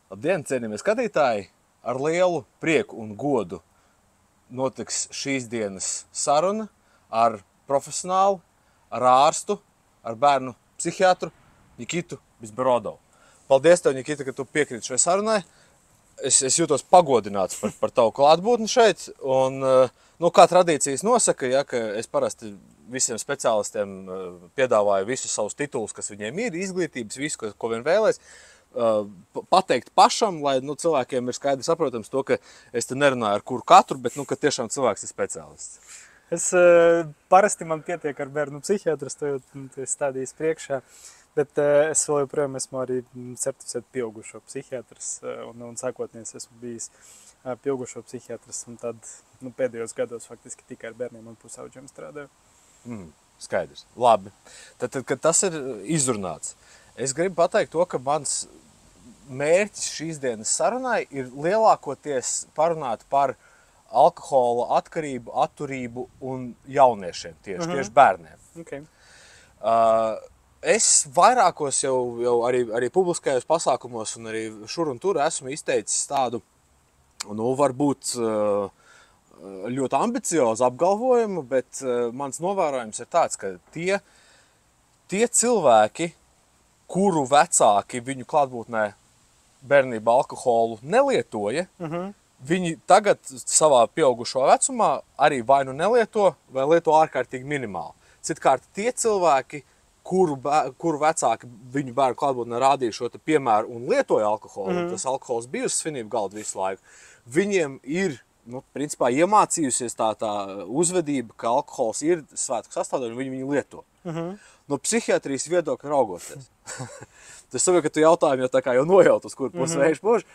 Labdien, cienījamie skatītāji! Ar lielu prieku un godu notiks šīs dienas saruna ar profesionālu, ar ārstu, ar bērnu psihiatru Nikitu Bizborodovu. Paldies tev, Nikita, ka tu piekrīti šai sarunai. Es jūtos pagodināts par tavu klātbūtni šeit. Un, kā tradīcijas nosaka, ka es parasti visiem speciālistiem piedāvāju visus savus titulus, kas viņiem ir, izglītības, visu, ko vien vēlēs, pateikt pašam, lai cilvēkiem ir skaidrs saprotams to, ka es te nerunāju ar kuru katru, bet ka tiešām cilvēks ir speciālists. Parasti man pietiek ar bērnu psihiatru, to jau stādījis priekšā. Bet es vēl joprojām esmu arī certificēts pieaugušo psihiatrs, un sākotnēs esmu bijis pieaugušo psihiatrs, un tad pēdējos gados faktiski tikai ar bērniem un pusauģiem strādāju. Skaidrs. Labi. Tad, kad tas ir izrunāts, es gribu pateikt to, ka mans mērķis šīs dienas sarunai ir lielākoties parunāt par alkohola atkarību, atturību un jauniešiem, tieši bērniem. Okay. Es vairākos jau arī publiskajos pasākumos un arī šur un tur esmu izteicis tādu, varbūt ļoti ambiciozu apgalvojumu, bet mans novērojums ir tāds, ka tie cilvēki, kuru vecāki viņu klātbūtnē bērnībā alkoholu nelietoja, viņi tagad savā pieaugušo vecumā arī vai nu nelieto, vai lieto ārkārtīgi minimāli. Citkārt tie cilvēki, kuru vecāki viņu bērnu klātbūtnē rādīja šo piemēru un lietoja alkoholu, tas alkohols bija uz svinību galda visu laiku, viņiem ir, principā, iemācījusies tā uzvedība, ka alkohols ir svētku sastāvdaļa un viņi lieto. No psihiatrijas viedokļa raugoties. Tas saprotu, ka tu jautājumu jau nojaut, uz kuru pusi vējš pož.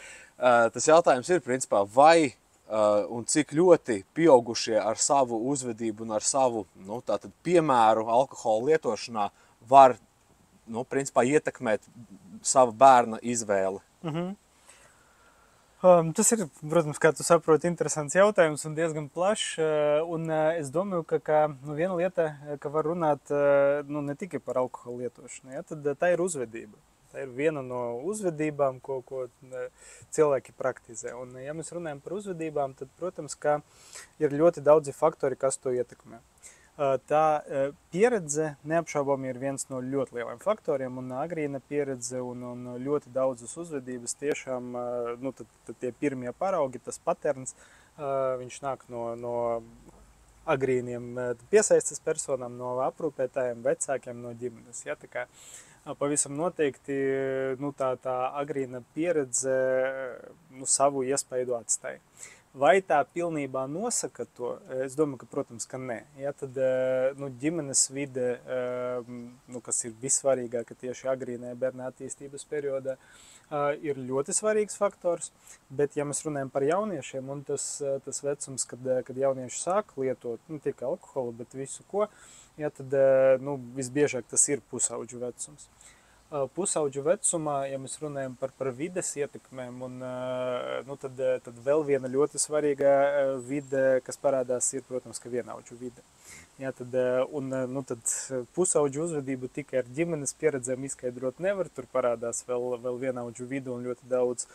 Tas jautājums ir, principā, vai un cik ļoti pieaugušie ar savu uzvedību un ar savu piemēru alkohola lietošanā var, principā, ietekmēt savu bērna izvēli. Tas ir, protams, kā tu saproti, interesants jautājums un diezgan plašs. Un es domāju, ka viena lieta, ka var runāt ne tikai par alkohola lietošanu, tad tā ir uzvedība. Tā ir viena no uzvedībām, ko cilvēki praktizē. Un, ja mēs runājam par uzvedībām, tad, protams, ka ir ļoti daudzi faktori, kas to ietekmē. Tā pieredze neapšaubāmi ir viens no ļoti lieliem faktoriem, un agrīna pieredze un ļoti daudzas uzvedības tiešām, tad tie pirmie paraugi, tas paterns, viņš nāk no agrīniem piesaistes personām, no aprūpētājiem, vecākiem, no ģimenes. Ja, tā kā pavisam noteikti tā agrīna pieredze savu iespaidu atstāja. Vai tā pilnībā nosaka to? Es domāju, ka, protams, ka nē. Ja, tad ģimenes vide, kas ir vissvarīgāka tieši agrīnajā bērna attīstības periodā, ir ļoti svarīgs faktors. Bet, ja mēs runājam par jauniešiem, un tas vecums, kad jaunieši sāk lietot ne tikai alkoholu, bet visu ko, ja, tad visbiežāk tas ir pusauģu vecums. Pusauģu vecumā, ja mēs runājam par vides ietekmēm, tad vēl viena ļoti svarīga vide, kas parādās, ir, protams, ka vienaudžu vide. Ja, tad pusauģu uzvedību tikai ar ģimenes pieredzēm izskaidrot nevar, tur parādās vēl vienaudžu vide un ļoti daudz,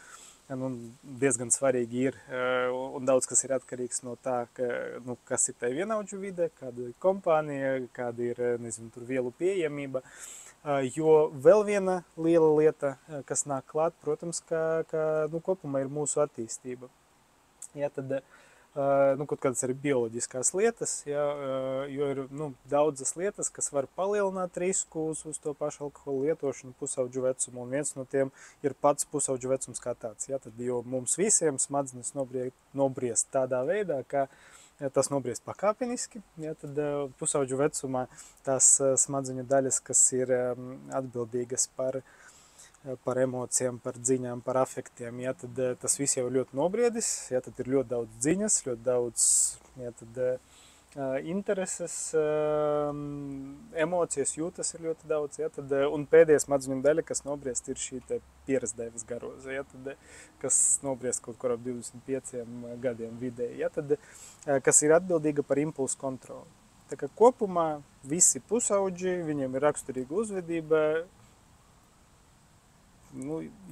diezgan svarīgi ir, un daudz kas ir atkarīgs no tā, kas ir tai vienaudžu vide, kāda ir kompānija, kāda ir, tur vielu pieejamība. Jo vēl viena liela lieta, kas nāk klāt, protams, ka kopumā ir mūsu attīstība. Ja, tad kaut kādas arī bioloģiskās lietas, ja, jo ir daudzas lietas, kas var palielināt risku uz to pašu alkoholu lietošanu pusauģu vecumu, un viens no tiem ir pats pusauģu vecums kā tāds. Ja, tad, jo mums visiem smadzenes nobriest tādā veidā, ka tas nobriest pakāpeniski, ja, tad pusauģu vecumā tās smadzeņu daļas, kas ir atbildīgas par emocijām, par dziņām, par afektiem, ja, tad tas viss jau ir ļoti nobriedis, ja, tad ir ļoti daudz dziņas, ļoti daudz ja, intereses, emocijas, jūtas ir ļoti daudz, ja, tad, un pēdējā smadzeņu daļa, kas nobriest, ir šī pierasdēves garoze, ja, tad, kas nobriest kaut kur ap 25 gadiem vidēji, ja, tad, kas ir atbildīga par impulsu kontroli. Tā kā kopumā visi pusauģi, viņiem ir raksturīga uzvedība,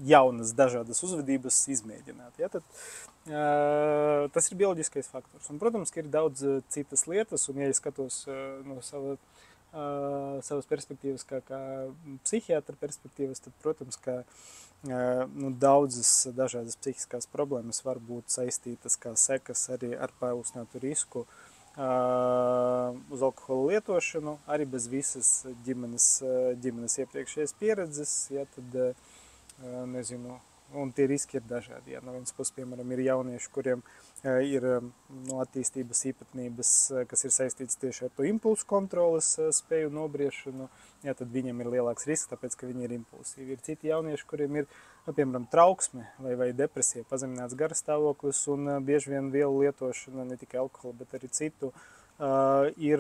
jaunas dažādas uzvedības izmēģināt. Ja? Tad, tas ir bioloģiskais faktors. Un, protams, ka ir daudz citas lietas, un ja es skatos no savas perspektīvas, kā psihiatra perspektīvas, tad, protams, ka daudzas dažādas psihiskās problēmas var būt saistītas kā sekas arī ar paaugstinātu risku uz alkohola lietošanu, arī bez visas ģimenes iepriekšējās pieredzes, ja, tad, nezinu, un tie riski ir dažādi. Ja. No vienas puses, piemēram, ir jaunieši, kuriem ir attīstības īpatnības, kas ir saistīts tieši ar to impulsu kontroles spēju nobriešanu, ja, tad viņiem ir lielāks risks, tāpēc, ka viņi ir impulsīvi. Ir citi jaunieši, kuriem ir, piemēram, trauksme vai depresija, pazemināts garastāvoklis un bieži vien vielu lietošana, ne tikai alkohola, bet arī citu, ir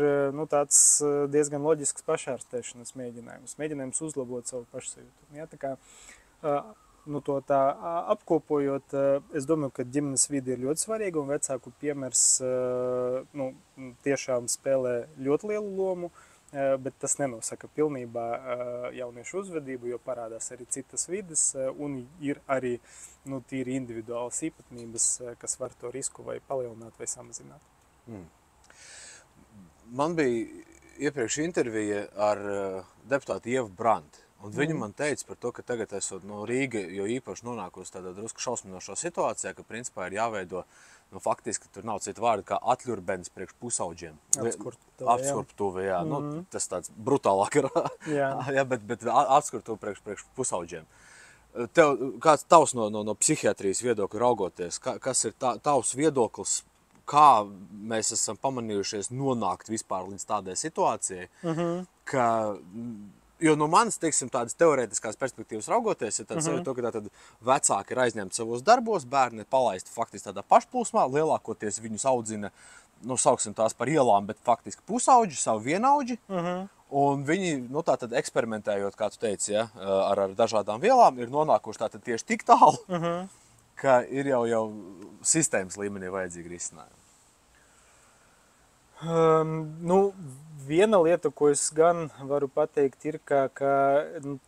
tāds diezgan loģisks pašārstēšanas mēģinājums uzlabot savu pašsajūtu. Ja, tā kā, tā apkopojot, es domāju, ka ģimenes vide ir ļoti svarīga un vecāku piemērs tiešām spēlē ļoti lielu lomu, bet tas nenosaka pilnībā jauniešu uzvedību, jo parādās arī citas vides un ir arī tīri individuālas īpatnības, kas var to risku vai palielināt vai samazināt. Man bija iepriekš intervija ar deputātu Ievu Branti. Un viņa man teica par to, ka tagad esot Rīga jo īpaši nonākusi tādā drusku šausminošā situācijā, ka principā ir jāveido, faktiski tur nav citu vārdu, kā atļurbens priekš pusauģiem. Apskurptuve, jā. Tas tāds brutālāk ir, jā, bet apskurptuve priekš pusauģiem. Kāds tavs no psihiatrijas viedokļa raugoties, kas ir tavs viedoklis, kā mēs esam pamanījušies nonākt vispār līdz tādai situācijai, ka jo no manas, teiksim, tādas teorētiskās perspektīvas raugoties, ir tāds to, ka tātad vecāki ir aizņemti savos darbos, bērni ir palaisti faktiski tādā pašplūsmā, lielākoties viņus audzina, sauksim tās par ielām, bet faktiski pusauģi, savu vienaudži, un viņi, tātad eksperimentējot, kā tu teici, ja, ar dažādām vielām, ir nonākuši tātad tieši tik tālu, ka ir jau sistēmas līmenī vajadzīgi risinājumi. Viena lieta, ko es gan varu pateikt, ir, ka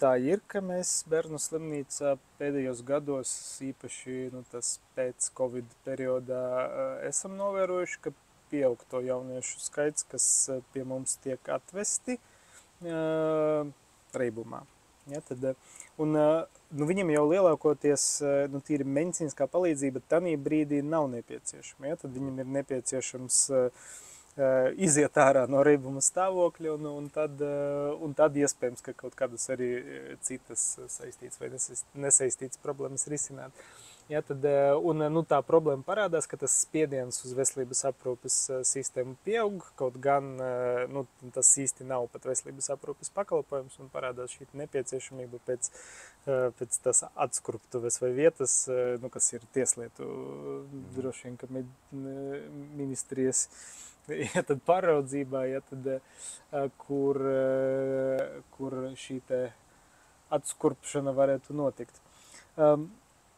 tā ir, ka mēs bērnu slimnīcā pēdējos gados, īpaši tas pēc Covid periodā, esam novērojuši, ka pieaug to jauniešu skaits, kas pie mums tiek atvesti reibumā. Ja, tad, viņam jau lielākoties tīri medicīniskā palīdzība tanī brīdī nav nepieciešama. Ja, tad viņam ir nepieciešams iziet ārā no reibuma stāvokļa un tad iespējams, ka kaut kādas arī citas saistītas vai nesaistītas problēmas risināt. Ja, tad, tā problēma parādās, ka tas spiediens uz veselības aprūpes sistēmu pieaug, kaut gan tas īsti nav pat veselības aprūpes pakalpojums un parādās šī nepieciešamība pēc tas atskurptuves vai vietas, kas ir tieslietu droši vien, ka ministrijas ja tad pāraudzībā, ja tad, kur šī te atskurpšana varētu notikt.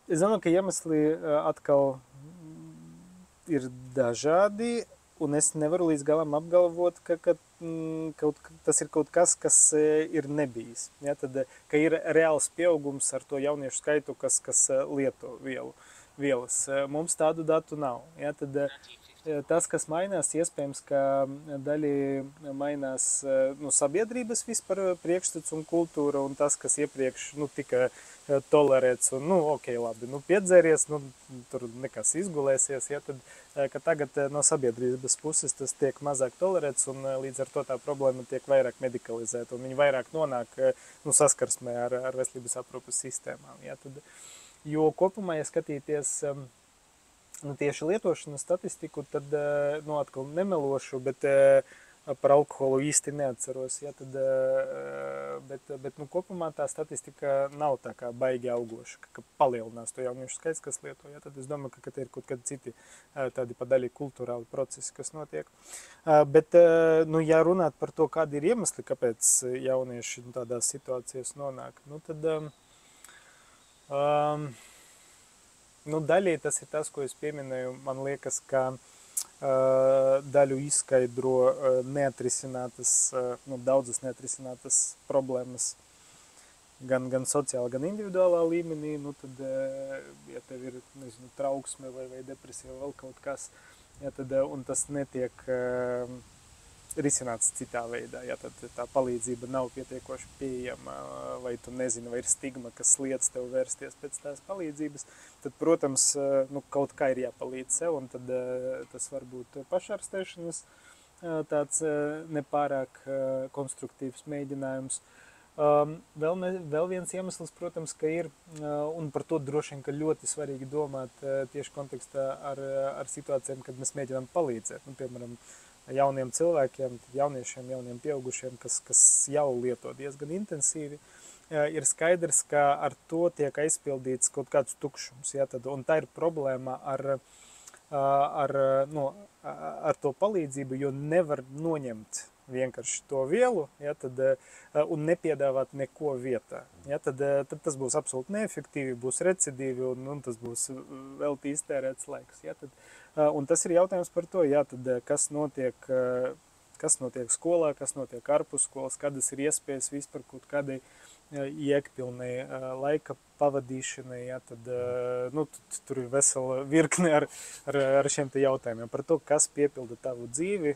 Es domāju, ka iemesli atkal ir dažādi, un es nevaru līdz galam apgalvot, ka tas ir kaut kas, kas ir nebijis. Ja, tad, ka ir reāls pieaugums ar to jauniešu skaitu, kas lieto vielas. Mums tādu datu nav. Ja, tad, tas, kas mainās, iespējams, ka daļai mainās sabiedrības vispār priekšstats un kultūra, un tas, kas iepriekš tika tolerēts, un labi, piedzēries, tur nekas izgulēsies, ja, tad, ka tagad no sabiedrības puses tas tiek mazāk tolerēts, un līdz ar to tā problēma tiek vairāk medikalizēta, un viņi vairāk nonāk saskarsmē ar veselības aprūpes sistēmām. Ja, tad, jo kopumā, ja skatīties tieši lietošanas statistiku, tad atkal nemelošu, bet par alkoholu īsti neatceros. Ja, tad, bet kopumā tā statistika nav tā kā baigi augoša, ka palielinās to jauniešu skaits, kas lieto. Ja, tad es domāju, ka te ir kaut kādi citi tādi pa daļai kultūrāli procesi, kas notiek. Bet, ja runāt par to, kādi ir iemesli, kāpēc jaunieši tādās situācijās nonāk, tad daļai tas ir tas, ko es pieminēju. Man liekas, ka daļu izskaidro neatrisinātas, daudzas neatrisinātas problēmas gan sociāli, gan individuālā līmenī, nu tad, ja tev ir, nezinu, trauksme vai depresija vai vēl kaut kas, ja tad, un tas netiek risināts citā veidā, ja tad tā palīdzība nav pietiekoši pieejama, vai tu nezini, vai ir stigma, kas liedz tev vērsties pēc tās palīdzības, tad, protams, nu, kaut kā ir jāpalīdz sev, un tad tas var būt pašārstēšanas tāds nepārāk konstruktīvs mēģinājums. Vēl viens iemesls, protams, ka ir, un par to droši vien, ka ļoti svarīgi domāt tieši kontekstā ar situācijām, kad mēs mēģinām palīdzēt. Nu, piemēram, jauniem cilvēkiem, jauniešiem, jauniem pieaugušiem, kas jau lieto diezgan intensīvi, ir skaidrs, ka ar to tiek aizpildīts kaut kāds tukšums. Ja, tad, un tā ir problēma ar to palīdzību, jo nevar noņemt vienkārši to vielu, ja, tad, un nepiedāvāt neko vietā. Ja, tad tas būs absolūti neefektīvi, būs recidīvi, un tas būs vēl iztērēts laiks. Ja, tad, un tas ir jautājums par to, ja, tad, kas notiek skolā, kas notiek ārpus skolas, kādas ir iespējas vispār kaut kādai iekpilnai laika pavadīšanai, ja, tad nu, tur ir vesela virkne ar šiem te jautājumiem par to, kas piepilda tavu dzīvi,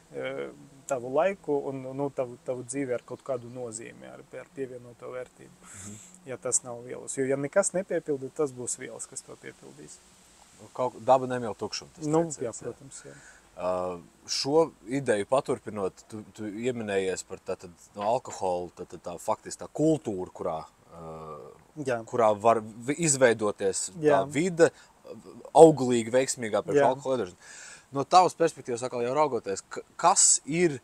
tavu laiku un nu, tavu dzīvi ar kaut kādu nozīmi, ar pievienoto vērtību, ja tas nav vielas. Jo, ja nekas nepiepilda, tas būs vielas, kas to piepildīs. Daba nemīl tukšumu. Nu, jā, protams, jā. Šo ideju paturpinot, tu ieminējies par alkoholu, tā faktiski tā kultūra, kurā var izveidoties tā vide, auglīgi, veiksmīgā priekš alkohola lietošana. No tavas perspektīvas atkal jau raugoties, kas ir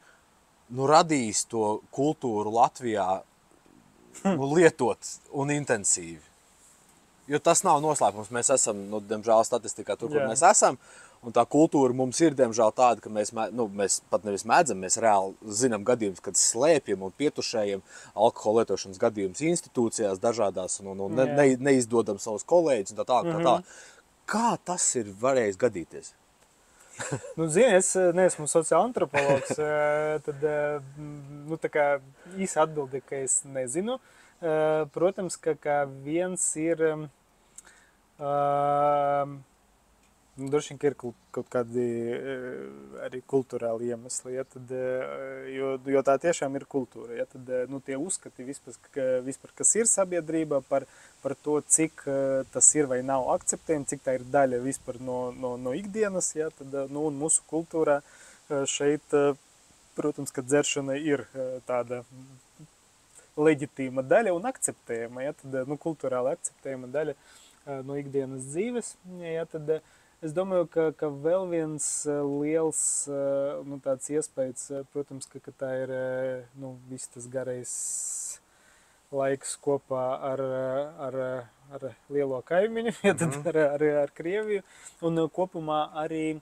radījis to kultūru Latvijā lietot un intensīvi? Jo tas nav noslēpums, mēs esam, diemžēl, statistikā tur, kur mēs esam, un tā kultūra mums ir, diemžēl, tāda, ka mēs pat nevis mēdzam, mēs reāli zinām gadījumus, kad slēpjam un pietušējam alkohola lietošanas gadījumus institūcijās dažādās un neizdodam savus kolēģus un tā tālāk. Kā tas ir varējis gadīties? Nu, zini, es neesmu sociāla antropologs, tad tā kā īsa atbilde, ka es nezinu. Protams, ka viens ir, droši vien, ka ir kaut kādi arī kulturāli iemesli, ja, tad, jo tā tiešām ir kultūra. Ja, tad, tie uzskati vispār, kas ir sabiedrība par to, cik tas ir vai nav akceptējami, cik tā ir daļa vispār no ikdienas, ja, tad, un mūsu kultūrā šeit, protams, ka dzeršana ir tāda leģitīma daļa un akceptējama, ja, tad, kulturāli akceptējama daļa no ikdienas dzīves, ja, tad es domāju, ka vēl viens liels tāds iespējas, protams, ka tā ir viss tas garais laiks kopā ar lielo kaimiņu, ja, tad ar Krieviju, un kopumā arī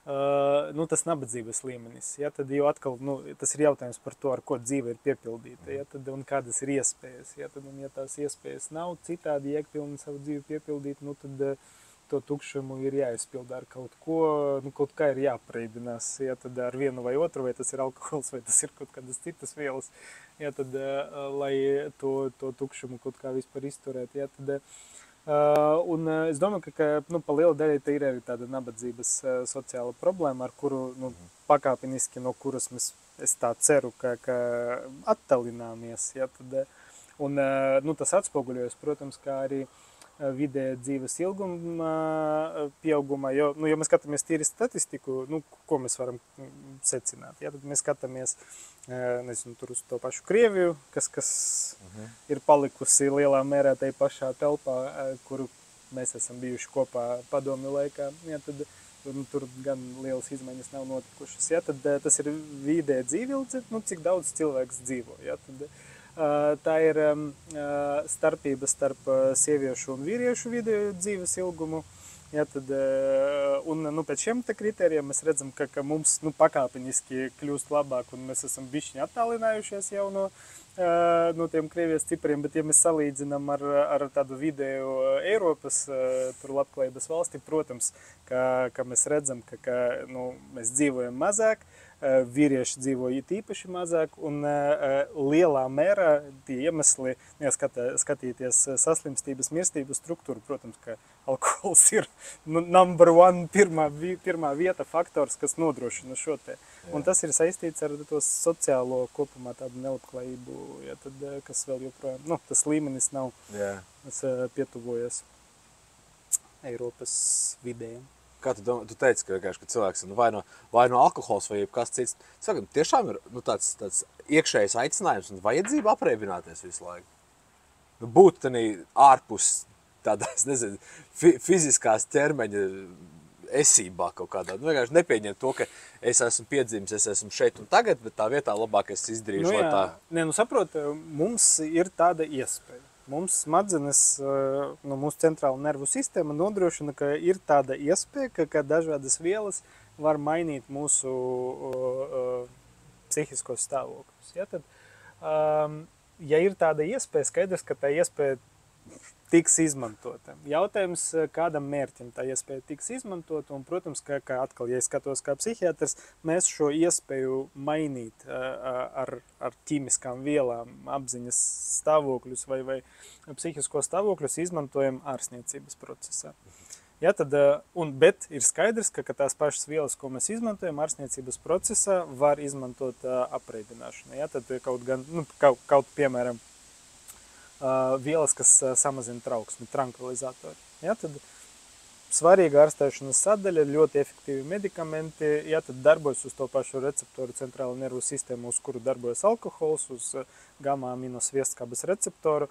tas nabadzības līmenis, ja, tad jau atkal, tas ir jautājums par to, ar ko dzīve ir piepildīta, ja, tad, un kādas ir iespējas, ja, tad, un ja tās iespējas nav citādi iekpilni savu dzīvi piepildīt, tad to tukšumu ir jāizpilda ar kaut ko, kaut kā ir jāpreidinās, ja, tad ar vienu vai otru, vai tas ir alkohols, vai tas ir kaut kādas citas vielas, ja, tad, lai to tukšumu kaut kā vispār izturēt, ja, tad, un es domāju, ka pa lielu daļai te ir arī tāda nabadzības sociāla problēma, ar kuru pakāpeniski, no kuras es tā ceru, ka attalināmies. Ja, tad, un tas atspoguļojas, protams, kā arī vidē dzīves ilguma pieaugumā, jo mēs skatāmies tīri statistiku, ko mēs varam secināt. Ja, tad mēs skatāmies, nezinu, tur uz to pašu Krieviju, kas ir palikusi lielā mērā tai pašā telpā, kuru mēs esam bijuši kopā padomju laikā. Ja, tad, tur gan lielas izmaiņas nav notikušas. Ja, tad tas ir vidē dzīvilce, cik daudz cilvēks dzīvo. Ja, tad, tā ir starpība starp sieviešu un vīriešu vidēju dzīves ilgumu. Ja, tad, un pēc šiem kritērijiem mēs redzam, ka mums pakāpeniski kļūst labāk un mēs esam bišķiņi attālinājušies jau no tiem Krievijas cipariem, bet ja mēs salīdzinām ar tādu vidēju Eiropas tur labklājības valsti, protams, ka mēs redzam, ka mēs dzīvojam mazāk, vīrieši dzīvo īpaši mazāk, un lielā mērā tie iemesli, ja skatīties saslimstības, mirstības struktūru, protams, ka alkohols ir number one, pirmā vieta faktors, kas nodrošina šo te. Un tas ir saistīts ar to sociālo kopumā tādu nelabklājību, ja tad, kas vēl joprojām, tas līmenis nav pietuvojies Eiropas vidējiem. Kā tu teici, ka cilvēks ir vai no alkohols vai kas cits. Cilvēkam tiešām ir tāds iekšējs aicinājums un vajadzība apreibināties visu laiku. Būt tanī ārpus tādās, nezinu, fiziskās ķermeņa esībā kaut kādā. Vienkārši nepieņemt to, ka es esmu piedzimis, es esmu šeit un tagad, bet tā vietā labāk es izdarīšu, lai tā... Saprot, mums ir tāda iespēja. Mums smadzenes, mūsu centrāla nervu sistēma nodrošina, ka ir tāda iespēja, ka dažādas vielas var mainīt mūsu psihiskos stāvokļus. Ja, tad, ja ir tāda iespēja, skaidrs, ka tā iespēja tiks izmantota. Jautājums, kādam mērķim tā iespēja tiks izmantota, un, protams, ka atkal, ja es skatos kā psihiatrs, mēs šo iespēju mainīt ar ķīmiskām vielām, apziņas stāvokļus vai psihisko stāvokļus izmantojam ārsniecības procesā. Ja, tad, bet ir skaidrs, ka tās pašas vielas, ko mēs izmantojam ārsniecības procesā, var izmantot apreibināšanai. Ja, tad kaut piemēram, vielas, kas samazina trauksmi, trankvilizatori. Ja, tad svarīga ārstēšanas sadaļa, ļoti efektīvi medikamenti, ja tad darbojas uz to pašu receptoru centrālo nervu sistēmu, uz kuru darbojas alkohols, uz gamma-amino sviestkabas receptoru.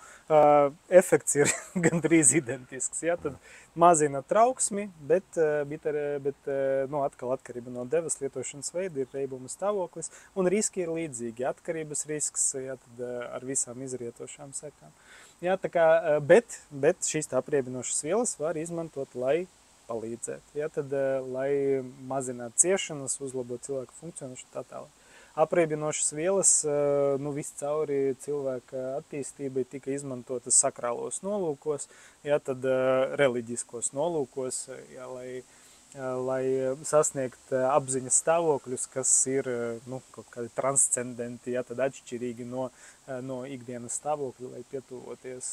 Efekts ir gandrīz identisks. Ja, tad mazina trauksmi, bet atkal atkarība no devas lietošanas veida ir reibuma stāvoklis, un riski ir līdzīgi. Atkarības risks, ja, tad ar visām izrietošām sekām. Jā, tā kā, bet šīs apreibinošas vielas var izmantot, lai palīdzētu. Ja, tad, lai mazinātu ciešanas, uzlabot cilvēku funkcionēšanu tā tālāk. Apreibinošas vielas viscauri cilvēka attīstībai tika izmantotas sakrālos nolūkos, ja, tad reliģiskos nolūkos, ja, lai sasniegt apziņas stāvokļus, kas ir kaut kādi transcendenti, ja, tad atšķirīgi no ikdienas stāvokļa, lai pietuvoties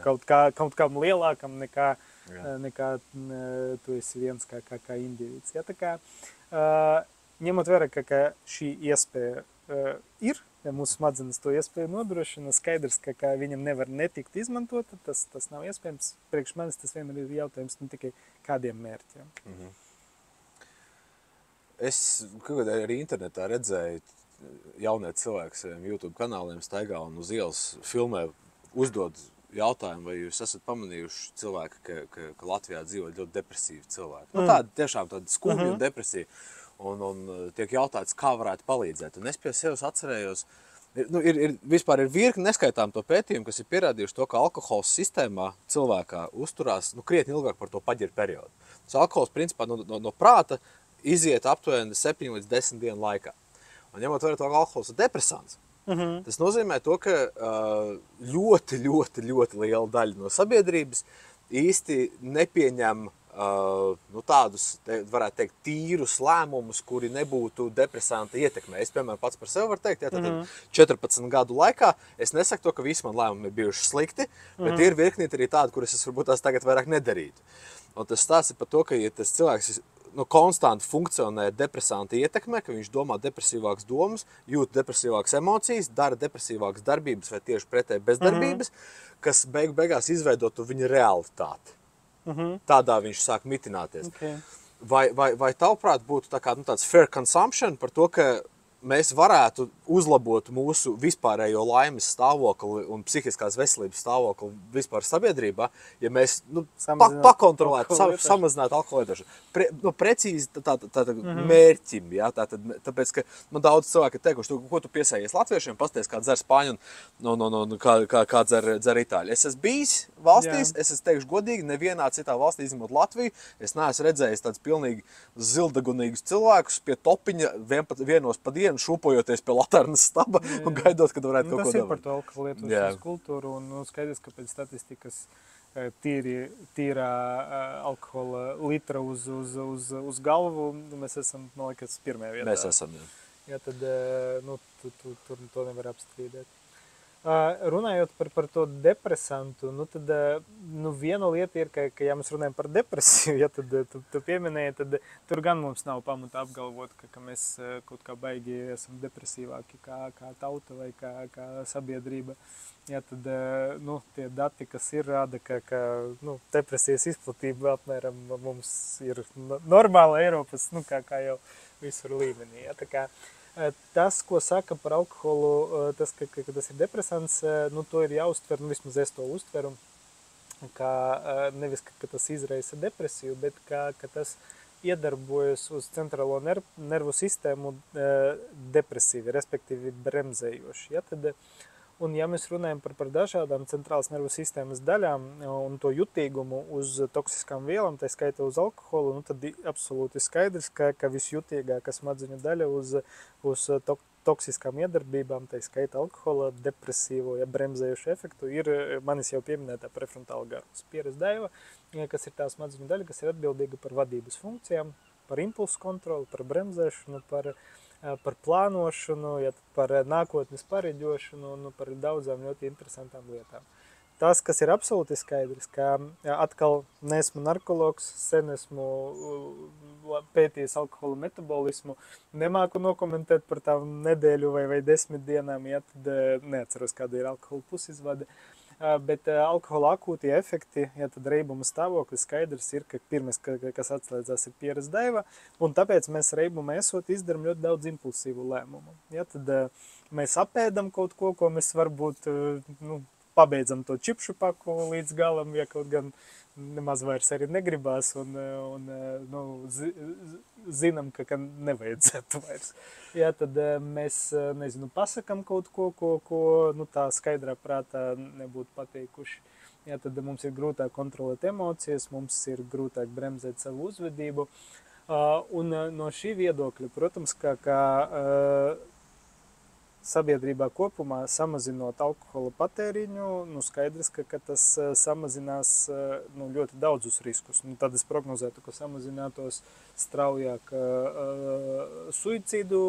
kaut kam lielākam nekā tu esi viens kā indivīds. Ja, tā kā, ņemot vērā, ka šī iespēja ir, ja mūsu smadzenes to iespēju nodrošina, skaidrs, ka viņam nevar netikt izmantota, tas nav iespējams. Priekš manis tas vienmēr ir jautājums ne tikai kādiem mērķiem. Mhm. Es arī internetā redzēju jaunie cilvēki saviem YouTube kanāliem staigā un uz ielas filmē uzdod jautājumu, vai jūs esat pamanījuši cilvēki, ka Latvijā dzīvo ļoti depresīvi cilvēki. Tādi tiešām tādi skumji un depresīvi. Un tiek jautāts, kā varētu palīdzēt. Un es pie sevis atcerējos, vispār ir virkni neskaitām to pētījumu, kas ir pierādījuši to, ka alkohols sistēmā cilvēkā uzturās krietni ilgāk par to paģiru periodu. Tas alkohols, principā, no prāta iziet aptuveni 7 līdz 10 dienu laikā. Un ņemot vērā to, ka alkohols ir depresants, tas nozīmē to, ka ļoti, ļoti, ļoti liela daļa no sabiedrības īsti nepieņem tādus, varētu teikt, tīrus lēmumus, kuri nebūtu depresanta ietekmē. Es, piemēram, pats par sevi varu teikt, ja, tad 14 gadu laikā es nesaku to, ka visi man lēmumi ir bijuši slikti, bet ir virknīt arī tādi, kuras es varbūt tās tagad vairāk nedarītu. Un tas stāsts ir par to, ka ja tas cilvēks konstanti funkcionē depresanta ietekmē, ka viņš domā depresīvākas domas, jūt depresīvākas emocijas, dara depresīvākas darbības vai tieši pretēji bezdarbības, kas beigās izveidotu viņa realitāti. Tādā viņš sāk mitināties. Okay. Vai tavuprāt būtu tāds fair consumption par to, ka mēs varētu uzlabot mūsu vispārējo laimes stāvokli un psihiskās veselības stāvokli vispār sabiedrībā, ja mēs pakontrolētu, samazinātu alkohola lietošanu. Precīzi mērķim, ja? Tāpēc, ka man daudz cilvēki ir teikuši, ko tu piesējies latviešiem, pasties, kā dzer spāņu un kā dzer itāļu. Es esmu bijis valstīs, es teikšu godīgi, nevienā citā valstī, izņemot Latviju, es neesmu redzējis tādus pilnīgi zildagunīgus cilvēkus pie topiņa vienos pa dienu dienu šūpojoties pie laternas staba un gaidot, kad varētu kaut ko Tas ir dabūt. par to alkohola lietošanas kultūru, un skaidrs, ka pēc statistikas tīrā alkohola litra uz galvu, mēs esam, man liekas, pirmajā vietā. Mēs esam, jā. Ja, tad tur to nevar apstrīdēt. Runājot par to depresantu, tad viena lieta ir, ka ja mēs runājam par depresiju, ja tad tu pieminēji, tad tur gan mums nav pamata apgalvot, ka mēs kaut kā baigi esam depresīvāki kā tauta vai kā sabiedrība. Ja tad tie dati, kas ir, rāda, ka depresijas izplatība apmēram mums ir normāla Eiropas, kā jau visur līmenī. Ja, tā kā tas, ko saka par alkoholu, tas, ka tas ir depresants, to ir jāuztver, vismaz es to uztveru, ka nevis, ka tas izraisa depresiju, bet ka tas iedarbojas uz centrālo nervu sistēmu depresīvi, respektīvi bremzējoši. Ja, un ja mēs runājam par dažādām centrālas nervu sistēmas daļām un to jutīgumu uz toksiskām vielām, tā skaitā uz alkoholu, tad absolūti skaidrs, ka visjutīgākā smadzeņu daļa uz toksiskām iedarbībām, tā skaitā alkohola, depresīvo, bremzējušu efektu, ir manis jau pieminētā prefrontāla garvas pieres daiva, kas ir tā smadzeņu daļa, kas ir atbildīga par vadības funkcijām, par impulsu kontroli, par bremzēšanu, par plānošanu, par nākotnes pareģošanu un par daudzām ļoti interesantām lietām. Tas, kas ir absolūti skaidrs, ka atkal neesmu narkologs, sen esmu pētījis alkohola metabolismu, nemāku nokomentēt par tām nedēļu vai 10 dienām, tad neatceros, kāda ir alkohola pusizvade. Bet alkohola akūtie efekti, tad reibuma stāvoklis skaidrs ir, ka pirmais, kas atslēdzās, ir pieres daiva, un tāpēc mēs reibuma esot izdaram ļoti daudz impulsīvu lēmumu. Tad mēs apēdam kaut ko mēs varbūt pabeidzam to čipšu paku līdz galam, ja kaut gan nemaz vairs arī negribās un zinām, ka nevajadzētu vairs. Ja, tad mēs, pasakam kaut ko tā skaidrā prātā nebūtu pateikuši. Ja, tad mums ir grūtāk kontrolēt emocijas, mums ir grūtāk bremzēt savu uzvedību. Un no šī viedokļa, protams, ka sabiedrībā kopumā samazinot alkohola patēriņu, skaidrs, ka tas samazinās ļoti daudzus riskus. Tad es prognozētu, ka samazinātos straujāk suicīdu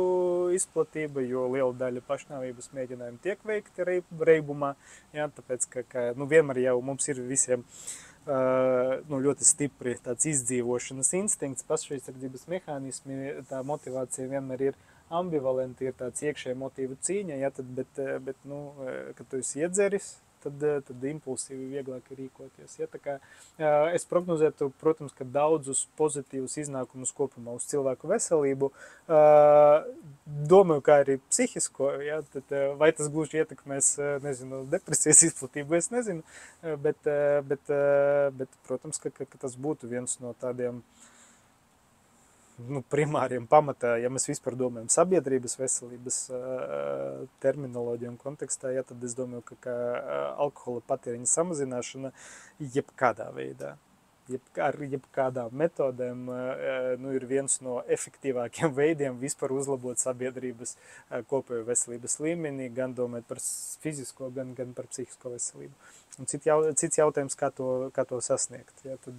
izplatība, jo liela daļa pašnāvības mēģinājumu tiek veikti reibumā, ja, tāpēc, ka vienmēr jau mums ir visiem ļoti stipri tāds izdzīvošanas instinkts, pašaizsardzības mehānismi, tā motivācija vienmēr ir ambivalenti, ir tāds iekšēja motīvu cīņa, ja, bet kad tu esi iedzeris, tad impulsīvi vieglāk ir rīkoties. Ja, tā kā, es prognozētu, protams, ka daudzus pozitīvus iznākumus kopumā uz cilvēku veselību, domāju, kā arī psihisko, ja, tad, vai tas gluži ietekmēs, depresijas izplatību, es nezinu, bet protams, ka tas būtu viens no tādiem primāriem pamatā, ja mēs vispār domājam sabiedrības veselības terminoloģiju un kontekstā, ja, tad es domāju, ka alkohola patēriņa samazināšana jebkādā veidā, ar jebkādām metodēm ir viens no efektīvākiem veidiem vispār uzlabot sabiedrības kopējo veselības līmenī, gan domāt par fizisko, gan par psihisko veselību. Un cits jautājums, kā to sasniegt, ja, tad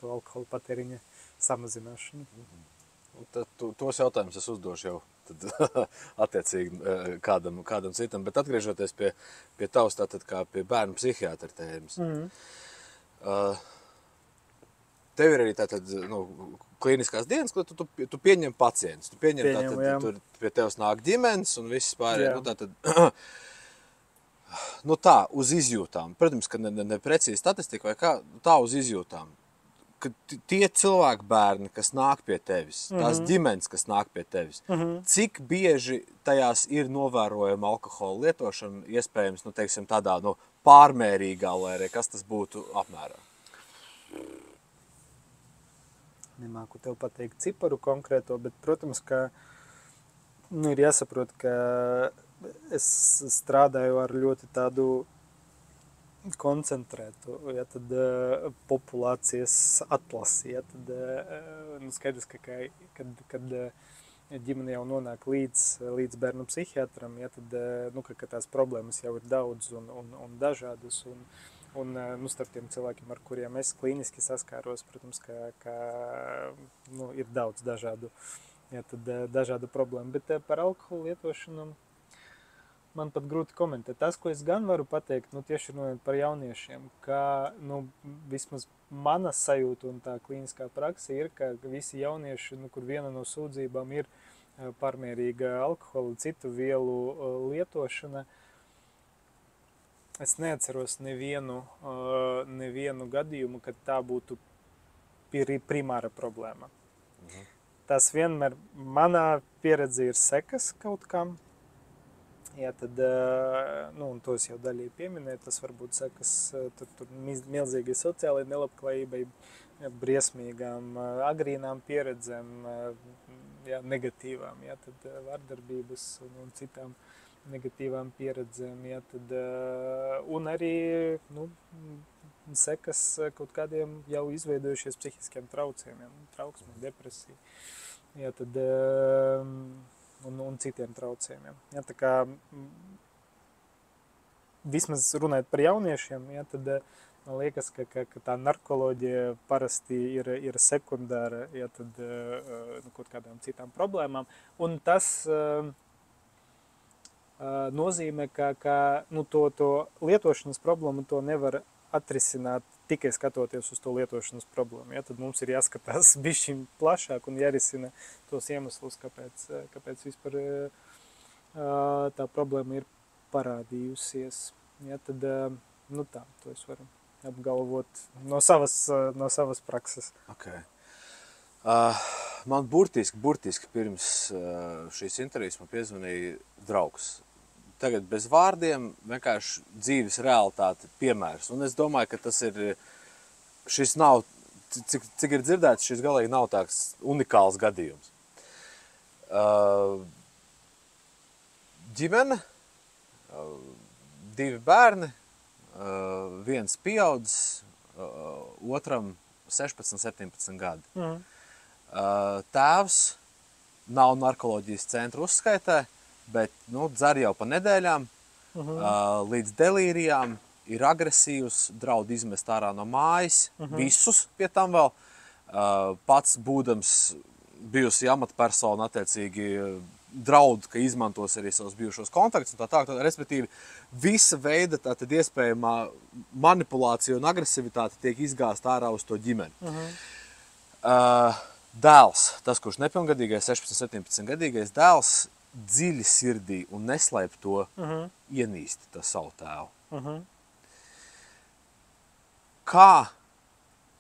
to alkohola patēriņa samazināšanu. Tad tos jautājumus es uzdošu jau tad, attiecīgi kādam citam, bet atgriežoties pie tavs, tātad kā pie bērnu psihiatra tēmas. Tev ir arī tātad, klīniskās dienas, ko tu pieņem pacients. Tu pieņem tātad, tur pie tevs nāk ģimenes un viss pārējie. Tā, uz izjūtām. Protams, ka ne precīzi statistika vai kā, tā uz izjūtām. Ka tie cilvēki bērni, kas nāk pie tevis, tās ģimenes, kas nāk pie tevis, cik bieži tajās ir novērojama alkohola lietošana, iespējams, teiksim, tādā pārmērīgā, lai arī kas tas būtu apmērā? Nemāku tev pateikt ciparu konkrēto, bet, protams, ka ir jāsaprot, ka es strādāju ar ļoti tādu koncentrētu, ja tad populācijas atlasi, ja tad skaidrs, ka kad ja ģimene jau nonāk līdz bērnu psihiatram, ja, tad ka tās problēmas jau ir daudz un dažādas. Un starp tiem cilvēkiem, ar kuriem es klīniski saskāros, protams, ka ir daudz dažādu, ja, dažādu problēmu. Bet par alkoholu lietošanu man pat grūti komentēt. Tas, ko es gan varu pateikt, tieši runājot par jauniešiem, ka vismaz mana sajūta un tā klīniskā praksa ir, ka visi jaunieši, kur viena no sūdzībām ir pārmērīga alkohola, citu vielu lietošana. Es neatceros nevienu gadījumu, kad tā būtu primāra problēma. Tas vienmēr manā pieredze ir sekas kaut kam. Ja, tad, un to es jau daļai pieminēju, tas varbūt sekas tur milzīgai sociālai nelabklājībai, briesmīgām, agrīnām pieredzēm, ja, negatīvām, ja, tad vardarbības un citām negatīvām pieredzēm, ja, tad, un arī sekas kaut kādiem jau izveidojušies psihiskiem traucējumiem, trauksme, depresija, ja, tad, un citiem traucējumiem. Ja, tā kā vismaz runājot par jauniešiem, ja, tad man liekas, ka tā narkoloģija parasti ir sekundāra, ja, tad, kaut kādām citām problēmām. Un tas nozīmē, ka to lietošanas problēmu to nevar atrisināt tikai skatoties uz to lietošanas problēmu. Ja, tad mums ir jāskatās bišķiņ plašāk un jārisina tos iemeslus, kāpēc vispār tā problēma ir parādījusies. Ja, tad, tā, to es varu apgalvot no savas prakses. Okay. Man burtiski pirms šīs intervijas man piezvanīja draugs. Tagad bez vārdiem, vienkārši dzīves realitāte piemērs. Un es domāju, ka šis nav, cik ir dzirdēts, šis galīgi nav tāds unikāls gadījums. Ģimene, 2 bērni, viens pieaudzis, otram 16, 17 gadi. Tēvs nav narkoloģijas centra uzskaitē, bet dzer jau pa nedēļām, līdz delīrijām, ir agresīvs, draud izmest ārā no mājas, visus pie tam vēl. Pats būdams bijusi amatpersona, attiecīgi draud, ka izmantos arī savus bijušos kontaktus un tā. Respektīvi, visa veida tātad iespējamā manipulācija un agresivitāte tiek izgāsta ārā uz to ģimeni. Dēls, tas, kurš nepilngadīgais, 16, 17 gadīgais dēls, dziļi sirdī un neslēp to ienīst savu tēvu. Kā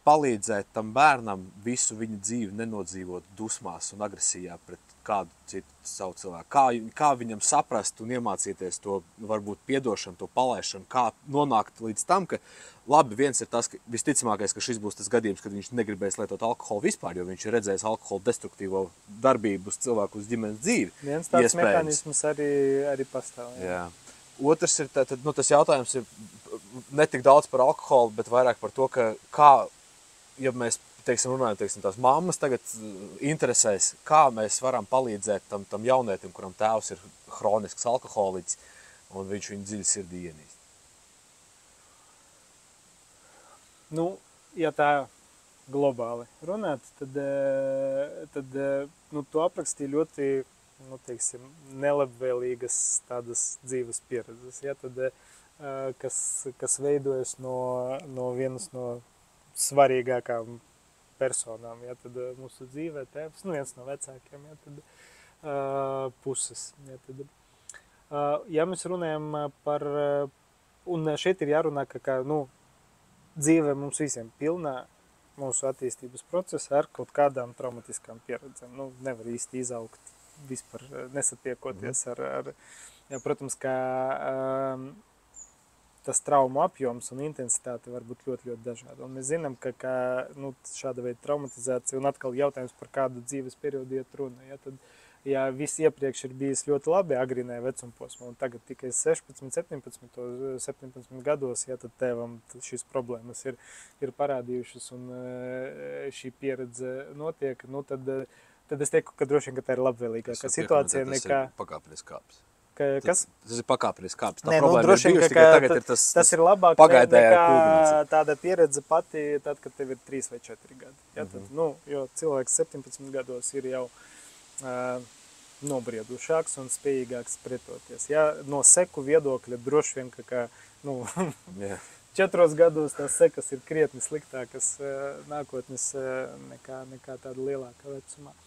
palīdzēt tam bērnam visu viņa dzīvi nenodzīvot dusmās un agresijā pret kādu citu savu cilvēku? Kā viņam saprast un iemācīties to, varbūt piedošanu, to palaišanu, kā nonākt līdz tam, ka labi, viens ir tas, ka visticamākais, ka šis būs tas gadījums, kad viņš negribēs lietot alkoholu vispār, jo viņš ir redzējis alkoholu destruktīvo darbību uz cilvēku, uz ģimenes dzīvi. Viens tāds mehānisms arī pastāv. Jā. Otrs ir, tas jautājums ir ne tik daudz par alkoholu, bet vairāk par to, ka kā, ja mēs runājam, tās mammas tagad interesēs, kā mēs varam palīdzēt tam jaunietim, kuram tēvs ir hronisks alkoholiķis, un viņš viņu dziļi sirdī ienīst. Ja tā globāli runāt, tad to aprakstīja ļoti, nelabvēlīgas tādas dzīves pieredzes, ja, tad, kas veidojas no vienas no svarīgākām personām, ja, tad mūsu dzīvē tēvs, viens no vecākiem, ja, tad puses. Ja, tad, ja mēs runājam par, un šeit ir jārunā, ka dzīve mums visiem pilnā mūsu attīstības procesa ar kaut kādām traumatiskām pieredzēm. Nevar īsti izaugt vispār nesatiekoties ar ja, protams, ka tas traumu apjoms un intensitāte var būt ļoti, ļoti dažāda. Un mēs zinām, ka šāda veida traumatizācija un atkal jautājums par kādu dzīves periodu iet runa. Ja, tad, ja viss iepriekš ir bijis ļoti labi agrīnē vecumposmā un tagad tikai 16, 17 gados, ja, tad tēvam šīs problēmas ir parādījušas un šī pieredze notiek, tad tad es teiktu, ka droši vien, ka tā ir labvēlīgākā situācija nekā... Pakāpenis kāps. Kas? Tas ir pakāpenis kāps. Tā Nē, problēma droši ir vien, bijusi, ka tikai tagad ir tas ir labāk pagaidējā nekā tāda pieredze pati, tad, kad tev ir 3 vai 4 gadi. Ja, tad, jo cilvēks 17 gados ir jau nobriedušāks un spējīgāks pretoties. Ja, no seku viedokļa droši vien, ka 4 gados tās sekas ir krietni sliktākas nākotnes nekā tāda lielāka vecumā.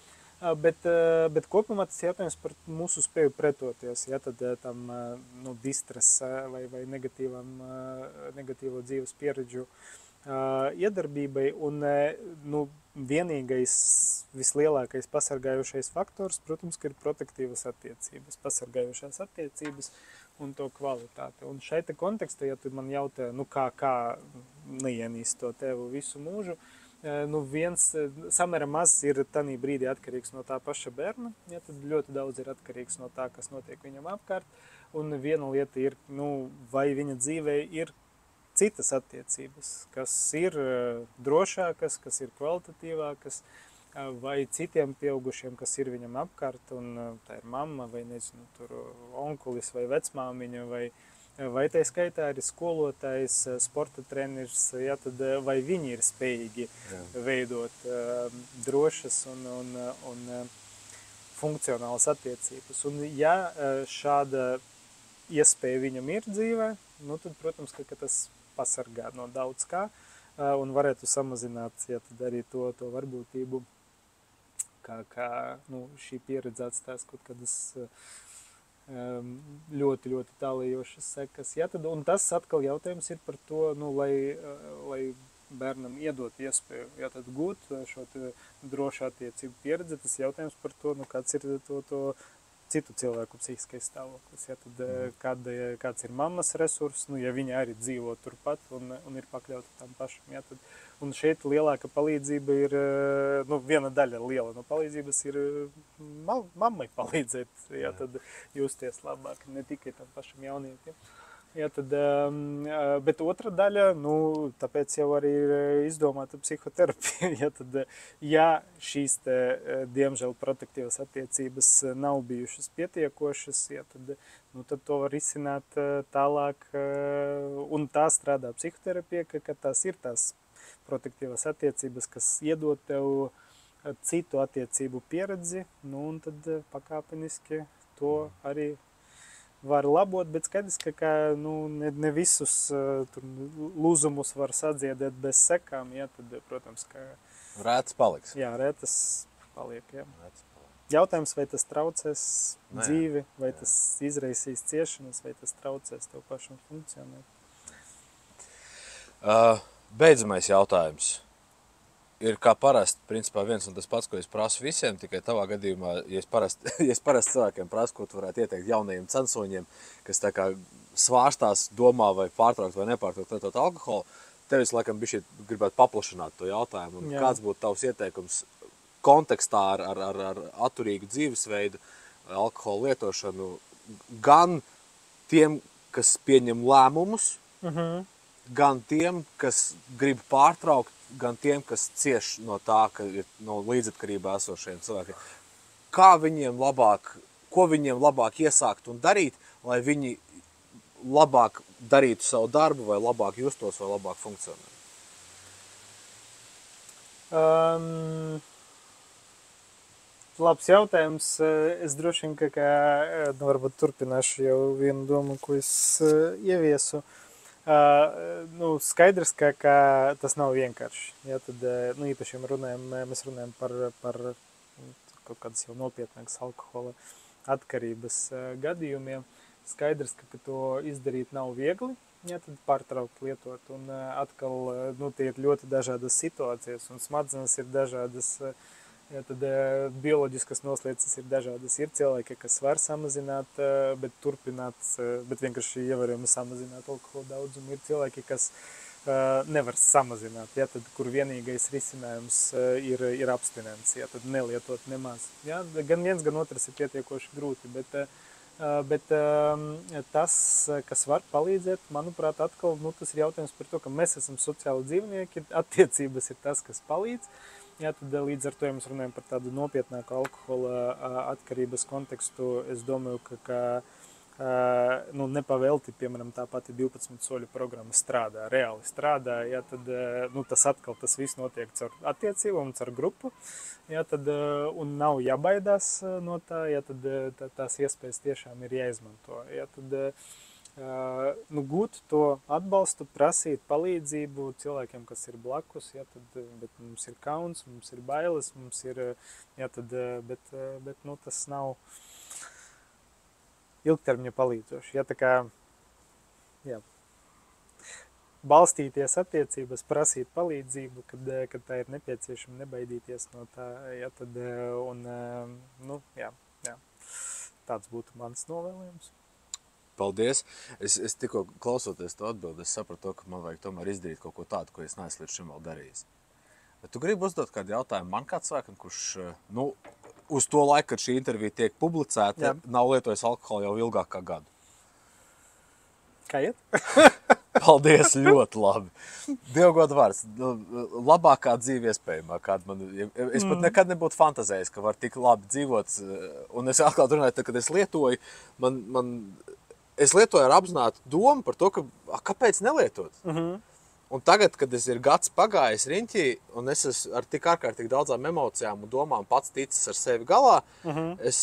Bet kopumā tas jautājums par mūsu spēju pretoties, ja tad tam distresa vai negatīvo dzīves pieredžu iedarbībai un vienīgais vislielākais pasargājušais faktors, protams, ka ir protektīvas attiecības, pasargājušās attiecības un to kvalitāte. Un šai te kontekstā, ja tu man jautā, kā neienīst to tevu visu mūžu, viens samērā maz ir tanī brīdī atkarīgs no tā paša bērna, ja tad ļoti daudz ir atkarīgs no tā, kas notiek viņam apkārt, un viena lieta ir, vai viņa dzīvē ir citas attiecības, kas ir drošākas, kas ir kvalitatīvākas, vai citiem pieaugušiem, kas ir viņam apkārt, un tā ir mamma, vai nezinu, tur onkulis vai vecmāmiņa, vai tā skaitā arī skolotājs, sporta treneris, ja, tad, vai viņi ir spējīgi veidot drošas un funkcionālas attiecības. Un ja šāda iespēja viņam ir dzīvē, tad, protams, ka tas pasargā no daudz kā un varētu samazināt, ja tad arī to varbūtību, kā šī pieredze atstās kaut kādas ļoti, ļoti tālējošas sekas. Ja, tad, un tas atkal jautājums ir par to, lai bērnam iedot iespēju, ja tad gūt šo drošu attiecību pieredzi, tas jautājums par to, kāds ir to citu cilvēku psihiskais stāvoklis. Ja, tad, kāds ir mammas resurss, ja viņa arī dzīvo turpat un ir pakļauta tam pašam. Ja, tad, un šeit lielāka palīdzība ir, viena daļa liela no palīdzības ir mammai palīdzēt, ja, tad justies labāk, ne tikai tam pašam jaunietim. Ja, tad, bet otra daļa, tāpēc jau arī ir izdomāta psihoterapija. Ja, tad, ja šīs diemžēl protektīvas attiecības nav bijušas pietiekošas, ja, tad to var izsināt tālāk, un tā strādā psihoterapija, ka tās ir tās protektīvas attiecības, kas iedod tev citu attiecību pieredzi, un tad pakāpeniski to arī var labot, bet skaidrs, ka ne visus lūzumus var sadziedēt bez sekām, ja, tad, protams, ka... Rētas paliks. Jā, rētas paliek, jā. Jautājums, vai tas traucēs dzīvi, vai tas izraisīs ciešanas, vai tas traucēs tev pašam funkcionēt. Beidzamais jautājums ir kā parasti, principā viens un tas pats, ko es prasu visiem, tikai tavā gadījumā, ja es parasti cilvēkiem prasu, ko tu varētu ieteikt jaunajiem censoņiem, kas tā kā svārstās, domā vai pārtraukt vai nepārtraukt lietot alkoholu, tevis laikam bišķi gribētu paplašināt to jautājumu. Un kāds būtu tavs ieteikums kontekstā ar atturīgu dzīvesveidu, alkoholu lietošanu, gan tiem, kas pieņem lēmumus, gan tiem, kas grib pārtraukt, gan tiem, kas cieš no tā, ka ir no līdzatkarībā esošajiem cilvēkiem. Ko viņiem labāk iesākt un darīt, lai viņi labāk darītu savu darbu, vai labāk justos, vai labāk funkcionētu? Labs jautājums. Es droši vien, ka varbūt turpināšu jau vienu domu, ko es ieviesu. Skaidrs, ka tas nav vienkārši. Ja, tad, īpaši mēs runājam par kaut kādas jau nopietnākas alkohola atkarības gadījumiem. Skaidrs, ka to izdarīt nav viegli, ja, tad pārtraukt lietot. Un atkal, tie ir ļoti dažādas situācijas, un smadzenes ir dažādas, ja, tad bioloģiskas noslēdzes ir dažādas. Ir cilvēki, kas var samazināt, bet turpināt, bet vienkārši ievērojami samazināt alkohola daudzumu. Ir cilvēki, kas nevar samazināt, ja, tad, kur vienīgais risinājums ir abstinence, ja, tad nelietot nemaz. Ja, gan viens, gan otrs ir pietiekoši grūti, bet tas, kas var palīdzēt, manuprāt, atkal tas ir jautājums par to, ka mēs esam sociāli dzīvnieki, attiecības ir tas, kas palīdz. Jā, tad līdz ar to, ja mēs runājam par tādu nopietnāku alkohola atkarības kontekstu, es domāju, ka nepavelti, piemēram, tā pati 12 soļu programma strādā, reāli strādā, ja, tad tas atkal tas viss notiek caur attiecībām, caur grupu, ja, tad, un nav jābaidās no tā, ja, tad tās iespējas tiešām ir jāizmanto. Ja, tad, gūt to atbalstu, prasīt palīdzību cilvēkiem, kas ir blakus, ja, tad, bet mums ir kauns, mums ir bailes, mums ir, ja, tad, bet tas nav ilgtermiņa palīdzoši. Ja, tā kā, jā, balstīties attiecības, prasīt palīdzību, kad tā ir nepieciešama, nebaidīties no tā, ja, tad, jā, tāds būtu mans novēlējums. Paldies. Es tikko klausoties to atbildi, es sapratu, ka man vajag tomēr izdarīt kaut ko tādu, ko es neesmu līdz šim vēl darījis. Bet tu gribi uzdot kādu jautājumu man kāds cilvēkam, kurš, uz to laiku, kad šī intervija tiek publicēta, nav lietojis alkoholu jau ilgāk kā gadu. Kā iet? Paldies, ļoti labi. Dievgodu vārds, labākā dzīve iespējamā, kāda man, es pat nekad nebūtu fantazējis, ka var tik labi dzīvot, un es atkal runāju, kad es lietoju, es lietoju ar apzinātu domu par to, ka kāpēc nelietot? Un tagad, kad es ir gads pagājis riņķī, un es esmu ar tik ārkārtīgi daudzām emocijām un domām pats ticis ar sevi galā, es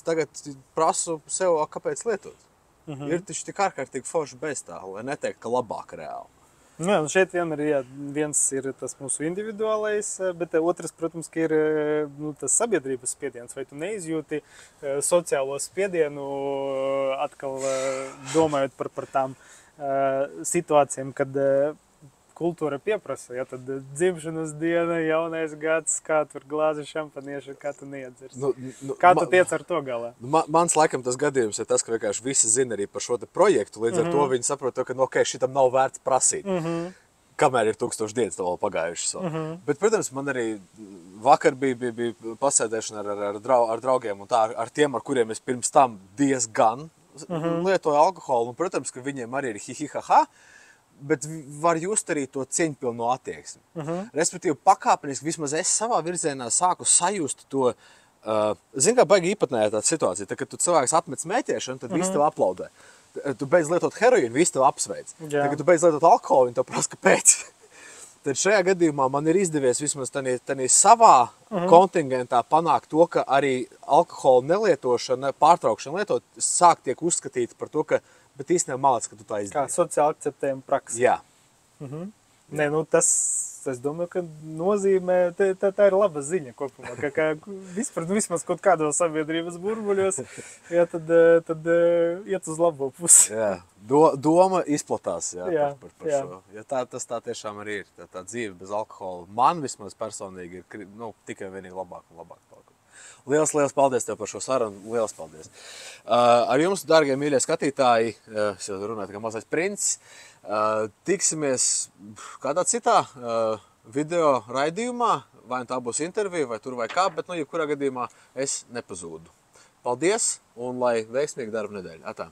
tagad prasu sev, kāpēc lietot. Ir taču tik ārkārtīgi forši bez tā, lai neteikt, ka labāk reāli. Jā, un šeit vienmēr ir, viens ir tas mūsu individuālais, bet otrs, protams, ka ir tas sabiedrības spiediens, vai tu neizjūti sociālo spiedienu, atkal domājot par tām situācijām, kad kultūra pieprasa, ja tad dzimšanas diena, jaunais gads, kā tur glāzi šampaniešu, kā tu neiedzers. Kā tu tiec ar to galā? Mans laikam tas gadījums ir tas, ka vienkārši visi zina arī par šo te projektu, līdz ar to viņi saprot, ka ok, šitam nav vērts prasīt. Kamēr ir 1000 dienas vēl pagājušas. Bet, protams, man arī vakar bija pasēdēšana ar draugiem un tā, ar tiem, ar kuriem es pirms tam diezgan lietoju alkoholu. Un, protams, ka viņiem arī ir hi-hi-ha-ha, bet var just arī to cieņpilno attieksmi. Respektīvi, pakāpeniski vismaz es savā virzienā sāku sajust to, zini, kā baigi īpatnējā tāda situācija, tad, kad tu cilvēks atmet smēķēšanu, tad visi tev aplaudē. Tu beidz lietot heroīnu, visi tev apsveic. Tad, kad tu beidz lietot alkoholu, viņi tev prasa, kāpēc. Tad šajā gadījumā man ir izdevies vismaz tanī savā kontingentā panākt to, ka arī alkohola nelietošana, pārtraukšana lietot, sāk tiek uzskatīta par to, ka bet īstenībā malāc, ka tu tā izdarīji. Kā sociāli akceptējama praksa. Jā. Nē, tas, es domāju, ka nozīmē, tā ir laba ziņa kopumā, ka vismaz kaut kādos sabiedrības burbuļos, ja, tad iet uz labo pusi. Jā. Doma izplatās, par šo. Ja tas tā tiešām arī ir, tā dzīve bez alkohola. Man vismaz personīgi ir tikai vienīgi labāk un labāk palīdz. Liels paldies tev par šo sarunu. Liels paldies. Ar jums, dārgie mīļie skatītāji, es jau runāju kā mazais princis, tiksimies kādā citā video raidījumā, vai tā būs intervija, vai tur vai kā, bet, jebkurā gadījumā es nepazūdu. Paldies un lai veiksmīgi darba nedēļa. Atā.